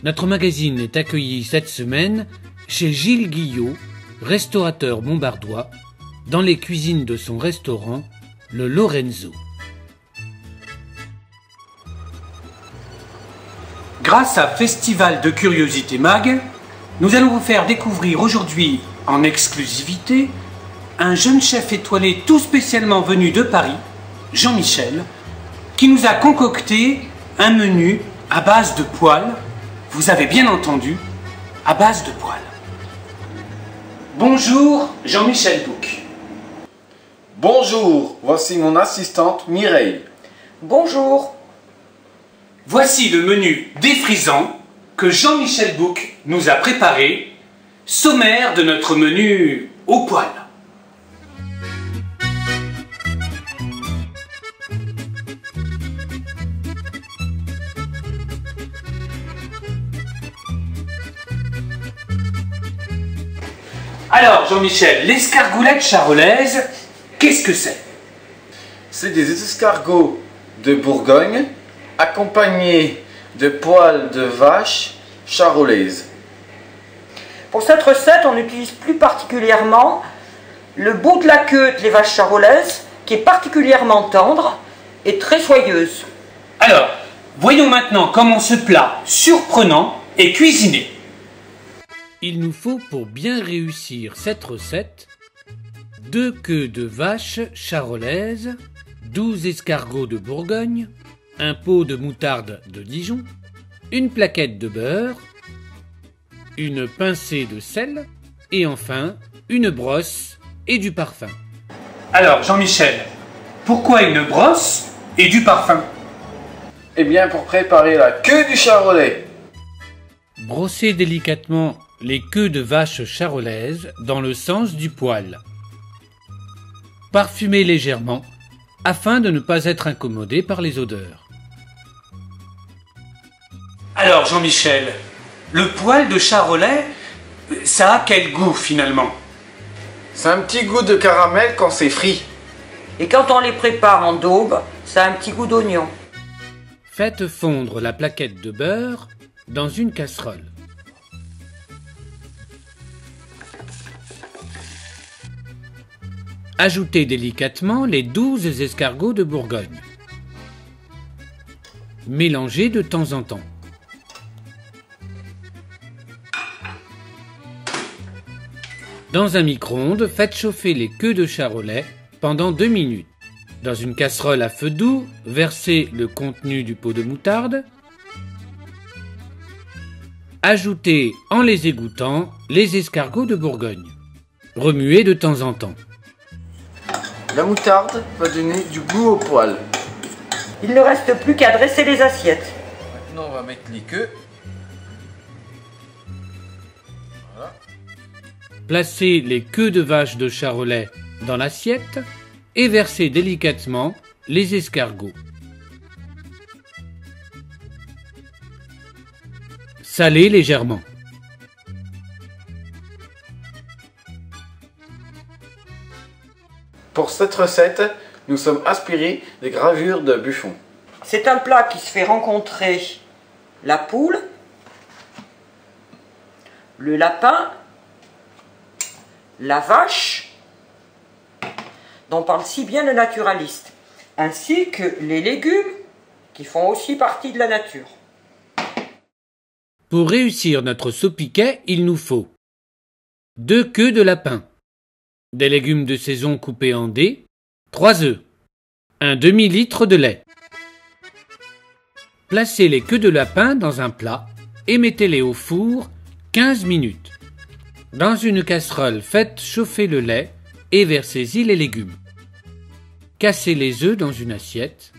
Notre magazine est accueilli cette semaine chez Gilles Guillot, restaurateur bombardois, dans les cuisines de son restaurant, le Lorenzo. Grâce à Festival de Curiosité Mag, nous allons vous faire découvrir aujourd'hui, en exclusivité, un jeune chef étoilé tout spécialement venu de Paris, Jean-Michel, qui nous a concocté un menu à base de poêles. Vous avez bien entendu, à base de poêles. Bonjour, Jean-Michel Bouc. Bonjour, voici mon assistante Mireille. Bonjour. Voici le menu défrisant que Jean-Michel Bouc nous a préparé, sommaire de notre menu aux poêles. Alors, Jean-Michel, l'escargoulette charolaise, qu'est-ce que c'est? C'est des escargots de Bourgogne accompagnés de poils de vache charolaise. Pour cette recette, on utilise plus particulièrement le bout de la queue des vaches charolaises, qui est particulièrement tendre et très soyeuse. Alors, voyons maintenant comment ce plat surprenant est cuisiné. Il nous faut pour bien réussir cette recette 2 queues de vache charolaise, 12 escargots de Bourgogne, un pot de moutarde de Dijon, une plaquette de beurre, une pincée de sel et enfin une brosse et du parfum. Alors, Jean-Michel, pourquoi une brosse et du parfum? Eh bien, pour préparer la queue du charolais. Brossez délicatement les queues de vache charolaise dans le sens du poil. Parfumez légèrement afin de ne pas être incommodé par les odeurs. Alors, Jean-Michel, le poil de charolais, ça a quel goût finalement? C'est un petit goût de caramel quand c'est frit. Et quand on les prépare en daube, ça a un petit goût d'oignon. Faites fondre la plaquette de beurre dans une casserole. Ajoutez délicatement les 12 escargots de Bourgogne. Mélangez de temps en temps. Dans un micro-ondes, faites chauffer les queues de charolais pendant 2 minutes. Dans une casserole à feu doux, versez le contenu du pot de moutarde. Ajoutez, en les égouttant, les escargots de Bourgogne. Remuez de temps en temps. La moutarde va donner du goût au poil. Il ne reste plus qu'à dresser les assiettes. Maintenant, on va mettre les queues. Voilà. Placez les queues de vache de charolais dans l'assiette et versez délicatement les escargots. Salez légèrement. Pour cette recette, nous sommes inspirés des gravures de Buffon. C'est un plat qui se fait rencontrer la poule, le lapin, la vache, dont parle si bien le naturaliste, ainsi que les légumes qui font aussi partie de la nature. Pour réussir notre saupiquet, il nous faut 2 queues de lapin, des légumes de saison coupés en dés, 3 œufs, un demi-litre de lait. Placez les queues de lapin dans un plat et mettez-les au four 15 minutes. Dans une casserole, faites chauffer le lait et versez-y les légumes. Cassez les œufs dans une assiette.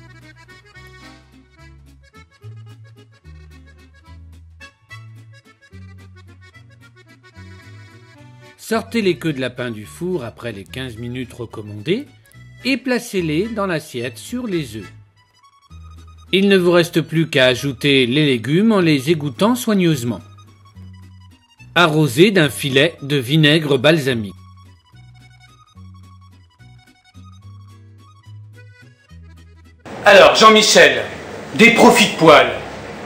Sortez les queues de lapin du four après les 15 minutes recommandées et placez-les dans l'assiette sur les œufs. Il ne vous reste plus qu'à ajouter les légumes en les égouttant soigneusement. Arrosez d'un filet de vinaigre balsamique. Alors, Jean-Michel, des profits de poils,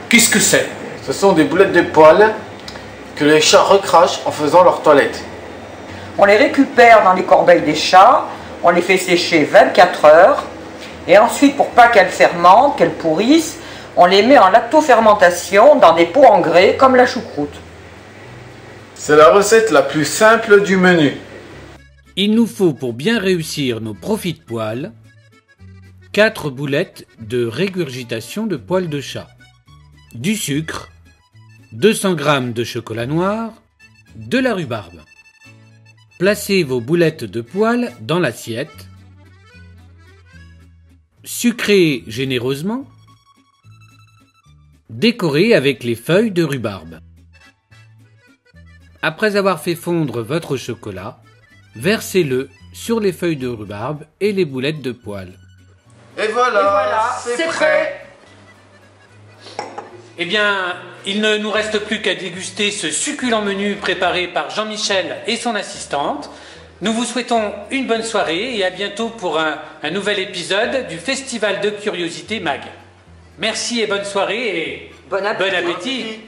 qu'est-ce que c'est? Ce sont des boulettes de poils que les chats recrachent en faisant leur toilette. On les récupère dans les corbeilles des chats, on les fait sécher 24 heures, et ensuite, pour pas qu'elles fermentent, qu'elles pourrissent, on les met en lactofermentation dans des pots en grès comme la choucroute. C'est la recette la plus simple du menu. Il nous faut pour bien réussir nos profits de poils 4 boulettes de régurgitation de poils de chat, du sucre, 200 g de chocolat noir, de la rhubarbe. Placez vos boulettes de poils dans l'assiette. Sucrez généreusement. Décorez avec les feuilles de rhubarbe. Après avoir fait fondre votre chocolat, versez-le sur les feuilles de rhubarbe et les boulettes de poils. Et voilà, c'est prêt. Eh bien, il ne nous reste plus qu'à déguster ce succulent menu préparé par Jean-Michel et son assistante. Nous vous souhaitons une bonne soirée et à bientôt pour un nouvel épisode du Festival de Curiosité Mag. Merci et bonne soirée et Bon appétit. bon appétit.